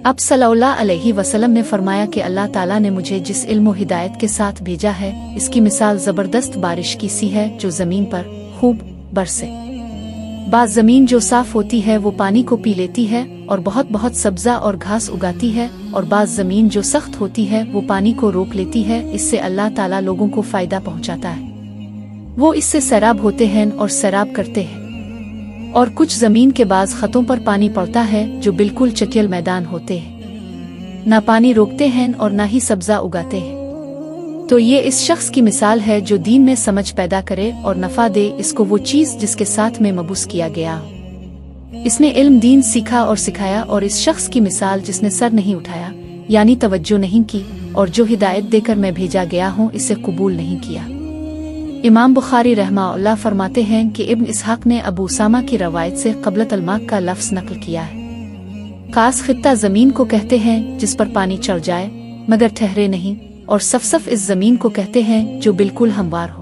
اب सल्लल्लाहु अलैहि वसल्लम ने फरमाया कि अल्लाह ताला ने मुझे जिस इल्म व हिदायत के साथ भेजा है, इसकी मिसाल ज़बरदस्त बारिश की सी है जो ज़मीन पर खूब बरसे। बाज़ ज़मीन जो साफ होती है वो पानी को पी लेती है और बहुत बहुत सब्ज़ा और घास उगाती है, और बाज़ ज़मीन जो सख्त होती है वो पानी को रोक लेती है। इससे अल्लाह ताला लोगों को फ़ायदा पहुँचाता है, वो इससे सैराब होते हैं और सैराब करते हैं। और कुछ ज़मीन के बाज़ ख़तों पर पानी पड़ता है जो बिल्कुल चटियल मैदान होते हैं, ना पानी रोकते हैं और ना ही सब्ज़ा उगाते हैं। तो ये इस शख्स की मिसाल है जो दीन में समझ पैदा करे और नफ़ा दे इसको वो चीज़ जिसके साथ में मबूस किया गया हो। इसने इल्म दीन सीखा और सिखाया, और इस शख्स की मिसाल जिसने सर नहीं उठाया यानी तवज्जो नहीं की, और जो हिदायत देकर मैं भेजा गया हूँ इसे कबूल नहीं किया। इमाम बुखारी रहमाहुल्लाह फरमाते हैं कि इब्न इसहाक ने अबू उसामा की रवायत से क़बलत अल-माक का लफ्ज़ नकल किया है। खास खित्ता ज़मीन को कहते हैं जिस पर पानी चढ़ जाए मगर ठहरे नहीं, और सफ़सफ़ इस ज़मीन को कहते हैं जो बिल्कुल हमवार हो।